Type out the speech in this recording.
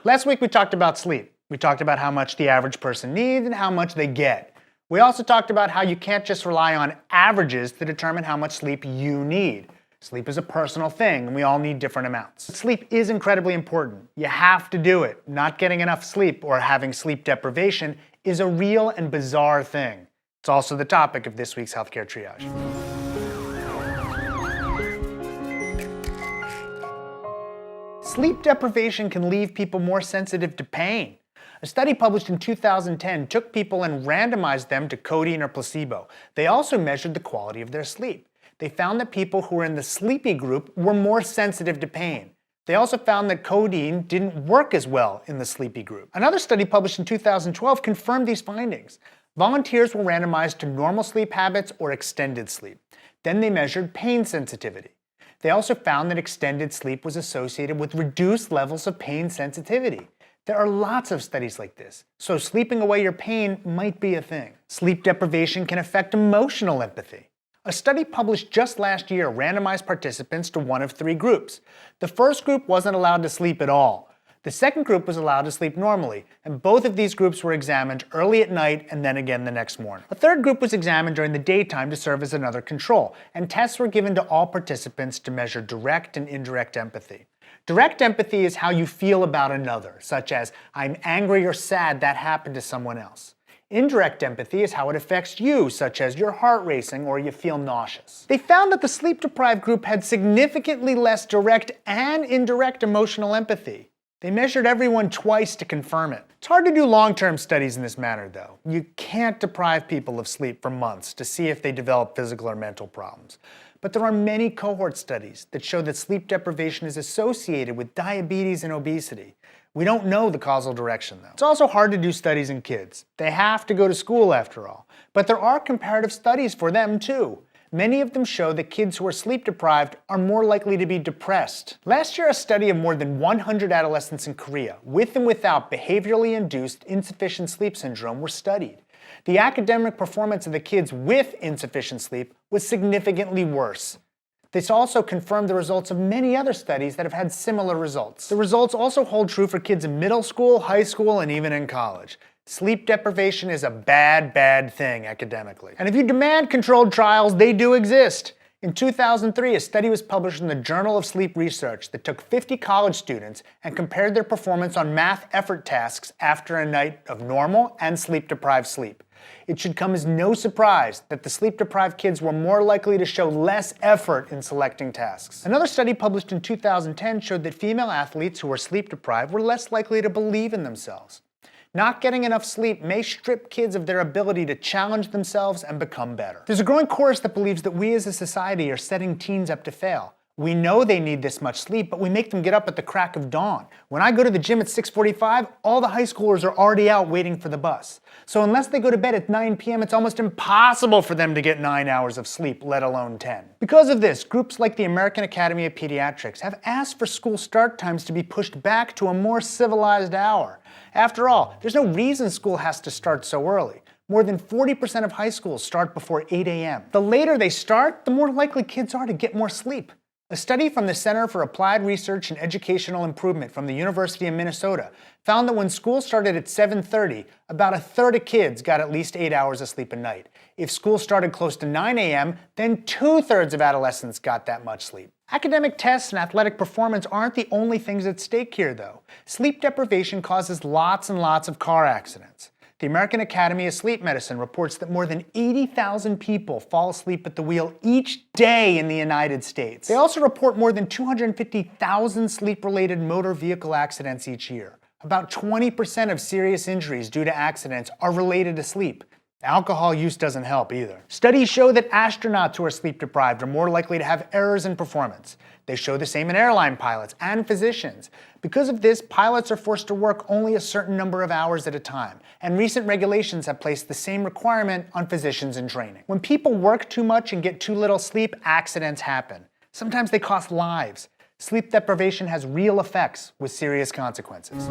Last week we talked about sleep. We talked about how much the average person needs and how much they get. We also talked about how you can't just rely on averages to determine how much sleep you need. Sleep is a personal thing, and we all need different amounts. But sleep is incredibly important. You have to do it. Not getting enough sleep or having sleep deprivation is a real and bizarre thing. It's also the topic of this week's Healthcare Triage. Sleep deprivation can leave people more sensitive to pain. A study published in 2010 took people and randomized them to codeine or placebo. They also measured the quality of their sleep. They found that people who were in the sleepy group were more sensitive to pain. They also found that codeine didn't work as well in the sleepy group. Another study published in 2012 confirmed these findings. Volunteers were randomized to normal sleep habits or extended sleep. Then they measured pain sensitivity. They also found that extended sleep was associated with reduced levels of pain sensitivity. There are lots of studies like this, so sleeping away your pain might be a thing. Sleep deprivation can affect emotional empathy. A study published just last year randomized participants to one of three groups. The first group wasn't allowed to sleep at all. The second group was allowed to sleep normally, and both of these groups were examined early at night and then again the next morning. A third group was examined during the daytime to serve as another control, and tests were given to all participants to measure direct and indirect empathy. Direct empathy is how you feel about another, such as, I'm angry or sad that happened to someone else. Indirect empathy is how it affects you, such as your heart racing or you feel nauseous. They found that the sleep-deprived group had significantly less direct and indirect emotional empathy. They measured everyone twice to confirm it. It's hard to do long-term studies in this manner, though. You can't deprive people of sleep for months to see if they develop physical or mental problems. But there are many cohort studies that show that sleep deprivation is associated with diabetes and obesity. We don't know the causal direction, though. It's also hard to do studies in kids. They have to go to school, after all. But there are comparative studies for them, too. Many of them show that kids who are sleep deprived are more likely to be depressed. Last year, a study of more than 100 adolescents in Korea, with and without behaviorally induced insufficient sleep syndrome, were studied. The academic performance of the kids with insufficient sleep was significantly worse. This also confirmed the results of many other studies that have had similar results. The results also hold true for kids in middle school, high school, and even in college. Sleep deprivation is a bad thing academically. And if you demand controlled trials, they do exist. In 2003, a study was published in the Journal of Sleep Research that took 50 college students and compared their performance on math effort tasks after a night of normal and sleep-deprived sleep. It should come as no surprise that the sleep-deprived kids were more likely to show less effort in selecting tasks. Another study published in 2010 showed that female athletes who were sleep-deprived were less likely to believe in themselves. Not getting enough sleep may strip kids of their ability to challenge themselves and become better. There's a growing chorus that believes that we as a society are setting teens up to fail. We know they need this much sleep, but we make them get up at the crack of dawn. When I go to the gym at 6:45, all the high schoolers are already out waiting for the bus. So unless they go to bed at 9 p.m., it's almost impossible for them to get 9 hours of sleep, let alone 10. Because of this, groups like the American Academy of Pediatrics have asked for school start times to be pushed back to a more civilized hour. After all, there's no reason school has to start so early. More than 40% of high schools start before 8 a.m. The later they start, the more likely kids are to get more sleep. A study from the Center for Applied Research and Educational Improvement from the University of Minnesota found that when school started at 7:30, about a third of kids got at least 8 hours of sleep a night. If school started close to 9 a.m., then 2/3 of adolescents got that much sleep. Academic tests and athletic performance aren't the only things at stake here, though. Sleep deprivation causes lots and lots of car accidents. The American Academy of Sleep Medicine reports that more than 80,000 people fall asleep at the wheel each day in the United States. They also report more than 250,000 sleep-related motor vehicle accidents each year. About 20% of serious injuries due to accidents are related to sleep. Alcohol use doesn't help either. Studies show that astronauts who are sleep-deprived are more likely to have errors in performance. They show the same in airline pilots and physicians. Because of this, pilots are forced to work only a certain number of hours at a time, and recent regulations have placed the same requirement on physicians in training. When people work too much and get too little sleep, accidents happen. Sometimes they cost lives. Sleep deprivation has real effects with serious consequences.